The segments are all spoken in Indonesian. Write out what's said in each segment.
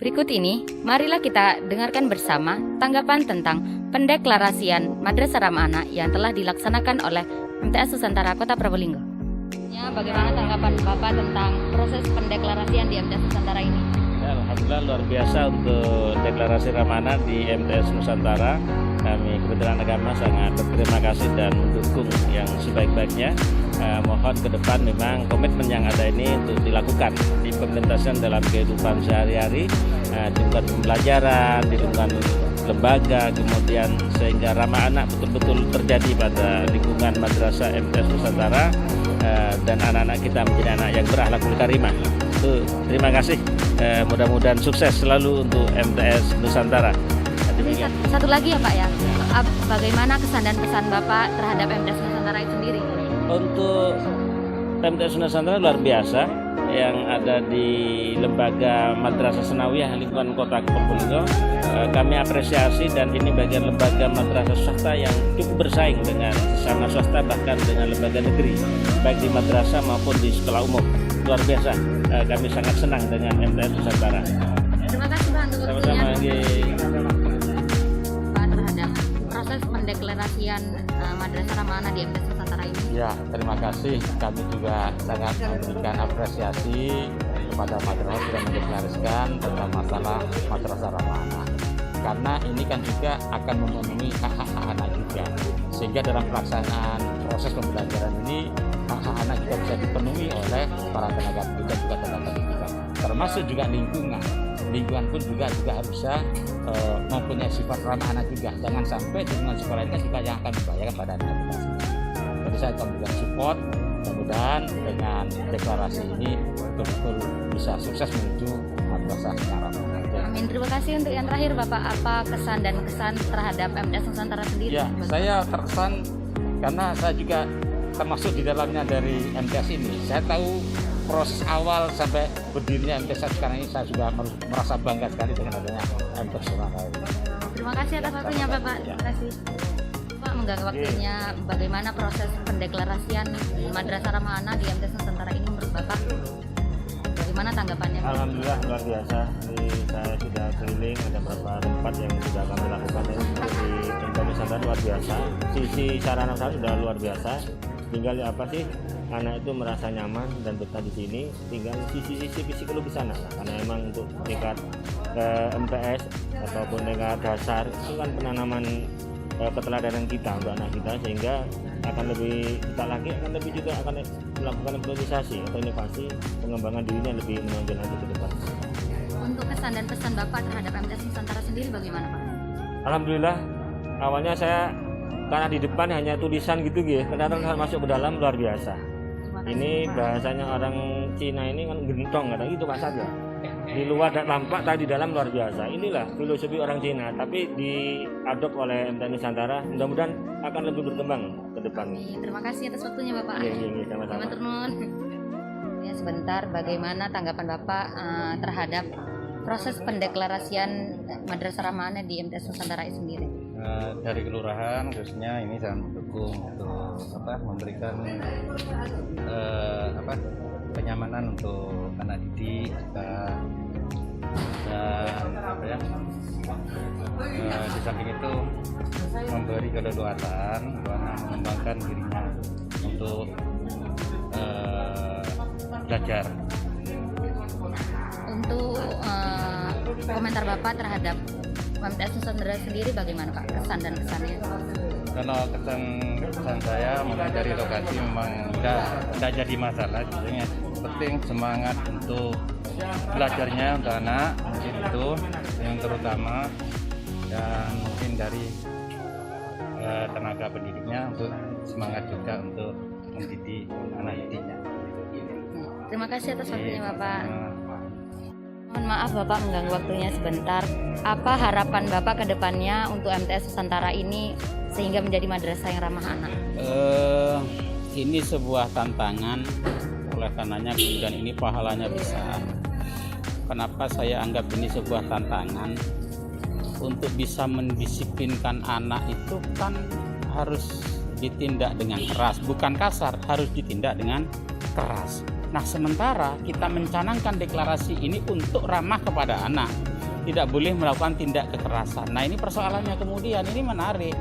Berikut ini, marilah kita dengarkan bersama tanggapan tentang pendeklarasian Madrasah Ramah Anak yang telah dilaksanakan oleh MTS Nusantara Kota Probolinggo. Bagaimana tanggapan Bapak tentang proses pendeklarasian di MTS Nusantara ini? Ya, Alhamdulillah luar biasa untuk deklarasi Ramah Anak di MTS Nusantara. Kami Kementerian Agama sangat berterima kasih dan mendukung yang sebaik-baiknya. Mohon ke depan memang komitmen yang ada ini untuk dilakukan diimplementasikan dalam kehidupan sehari-hari, di lingkungan pembelajaran, di lingkungan lembaga, kemudian sehingga ramah anak betul-betul terjadi pada lingkungan Madrasah MTS Nusantara, dan anak-anak kita menjadi anak yang berakhlakul karimah. Terima kasih, mudah-mudahan sukses selalu untuk MTS Nusantara. Satu lagi ya Pak ya, bagaimana kesan dan pesan Bapak terhadap MTS Nusantara itu sendiri? Untuk MTS Nusantara luar biasa yang ada di lembaga Madrasah Senawiyah lingkungan Kota Probolinggo. Kami apresiasi, dan ini bagian lembaga madrasah swasta yang cukup bersaing dengan sesama swasta, bahkan dengan lembaga negeri, baik di madrasah maupun di sekolah umum. Luar biasa, kami sangat senang dengan MTS Nusantara. Terima kasih Pak untuk waktunya. Pak, terhadap proses pendeklarasian Madrasah Ramah Anak di MTS Nusantara ini. Ya, terima kasih. Kami juga sangat memberikan apresiasi kepada madrasah sudah mendeklarasikan tentang masalah Madrasah Ramah Anak. Karena ini kan juga akan memenuhi hak-hak anak juga. Sehingga dalam pelaksanaan proses pembelajaran ini, hak-hak anak juga bisa dipenuhi oleh para tenaga pendidik juga tenaga pendidikan. Termasuk juga lingkungan. Lingkungan pun juga harusnya mempunyai sifat ramah anak juga. Jangan sampai lingkungan sekolah ini juga yang akan dibayarkan pada anak kita sendiri. Jadi saya akan memberikan support, mudah-mudahan dengan deklarasi ini betul-betul bisa sukses menuju madrasah yang ramah anak. Amin. Terima kasih. Untuk yang terakhir Bapak, apa kesan dan kesan terhadap MTS Nusantara sendiri? Ya, saya terkesan karena saya juga termasuk di dalamnya dari MTS ini. Saya tahu proses awal sampai berdirinya MTS sekarang ini, saya juga merasa bangga sekali dengan adanya MTS Nusantara ini. Terima kasih atas waktunya Bapak. Terima kasih. Pak, mengganggu waktunya, bagaimana proses pendeklarasian Madrasah Ramah Anak di MTS Nusantara ini menurut Bapak? Bagaimana tanggapannya? Alhamdulillah luar biasa. Saya sudah keliling, ada beberapa tempat yang sudah kami lakukan di MTS Nusantara, luar biasa. Sisi sarana sudah luar biasa. Tinggal apa sih, anak itu merasa nyaman dan betah di sini. Tinggal sisi-sisi psikologis di sana, karena emang untuk tingkat MTS ataupun tingkat dasar itu kan penanaman keteladanan kita untuk anak kita, sehingga akan lebih kita lagi akan lebih juga akan melakukan improvisasi atau inovasi pengembangan dirinya lebih menonjol lagi ke depan. Untuk kesan dan pesan Bapak terhadap MTS Nusantara sendiri bagaimana Pak? Alhamdulillah, awalnya saya karena di depan hanya tulisan gitu ternyata masuk ke dalam luar biasa. Ini bahasanya orang Cina ini kan gentong, kata gitu Pak Sad ya. Di luar dan tampak, tapi di dalam luar biasa. Inilah filosofi orang Cina, tapi diadop oleh MTS Nusantara. Mudah-mudahan akan lebih berkembang ke depan. Terima kasih atas waktunya Bapak. Iya, sama-sama. Ya, sebentar, bagaimana tanggapan Bapak terhadap proses pendeklarasian Madrasah Ramah Anak di MTS Nusantara itu sendiri? Dari kelurahan khususnya ini sangat mendukung untuk memberikan kenyamanan untuk anak didik juga, dan di samping itu memberi keleluasaan mengembangkan dirinya untuk belajar. Untuk komentar Bapak terhadap MTS Nusantara sendiri bagaimana Pak, kesan dan kesannya? Kalau kesan saya mulai dari lokasi memang tidak jadi masalah, jadi penting semangat untuk belajarnya untuk anak, mungkin itu yang terutama, dan mungkin dari tenaga pendidiknya untuk semangat juga untuk mendidik anak didiknya. Terima kasih atas waktunya Bapak. Mohon maaf Bapak mengganggu waktunya sebentar. Apa harapan Bapak ke depannya untuk MTS Nusantara ini sehingga menjadi madrasah yang ramah anak? Ini sebuah tantangan, oleh karenanya kemudian ini pahalanya besar. Kenapa saya anggap ini sebuah tantangan? Untuk bisa mendisiplinkan anak itu kan harus ditindak dengan keras, bukan kasar, harus ditindak dengan keras. Nah, sementara kita mencanangkan deklarasi ini untuk ramah kepada anak. tidak boleh melakukan tindak kekerasan. Nah, ini persoalannya kemudian ini menarik.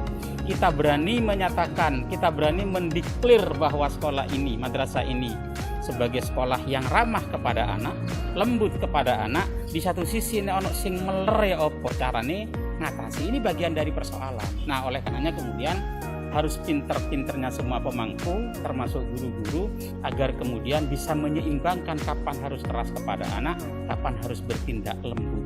Kita berani menyatakan, kita berani mendeklir bahwa sekolah ini, madrasah ini sebagai sekolah yang ramah kepada anak, lembut kepada anak. Di satu sisi ono sing meler ya opo carane ngatasi, ini bagian dari persoalan. Nah, oleh karenanya kemudian harus pinter-pinternya semua pemangku termasuk guru-guru agar kemudian bisa menyeimbangkan kapan harus keras kepada anak, kapan harus bertindak lembut.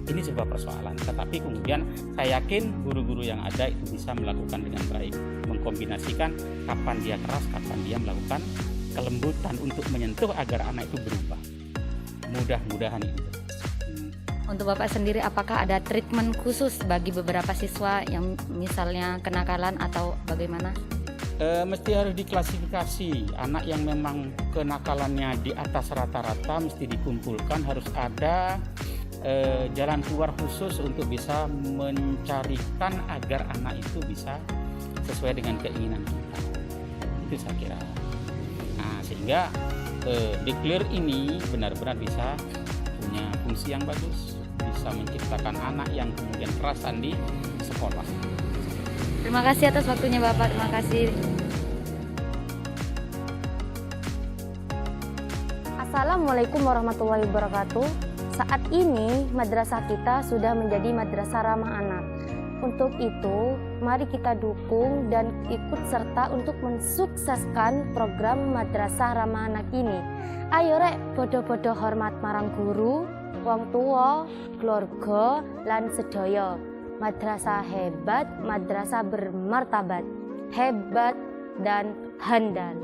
Ini sebuah persoalan, tetapi kemudian saya yakin guru-guru yang ada itu bisa melakukan dengan baik, mengkombinasikan kapan dia keras, kapan dia melakukan kelembutan untuk menyentuh agar anak itu berubah. Mudah-mudahan itu. Untuk Bapak sendiri, apakah ada treatment khusus bagi beberapa siswa yang misalnya kenakalan atau bagaimana? Mesti harus diklasifikasi. Anak yang memang kenakalannya di atas rata-rata mesti dikumpulkan, harus ada jalan keluar khusus untuk bisa mencarikan agar anak itu bisa sesuai dengan keinginan kita. Itu saya kira. Nah, sehingga declare ini benar-benar bisa punya fungsi yang bagus, bisa menciptakan anak yang kemudian kerasan di sekolah. Terima kasih atas waktunya Bapak, terima kasih. Assalamualaikum warahmatullahi wabarakatuh. Saat ini madrasah kita sudah menjadi madrasah ramah anak. Untuk itu, mari kita dukung dan ikut serta untuk mensukseskan program madrasah ramah anak ini. Ayo rek, podo-podo hormat marang guru, wong tua, keluarga, lan sedaya. Madrasah hebat, madrasah bermartabat, hebat dan handal.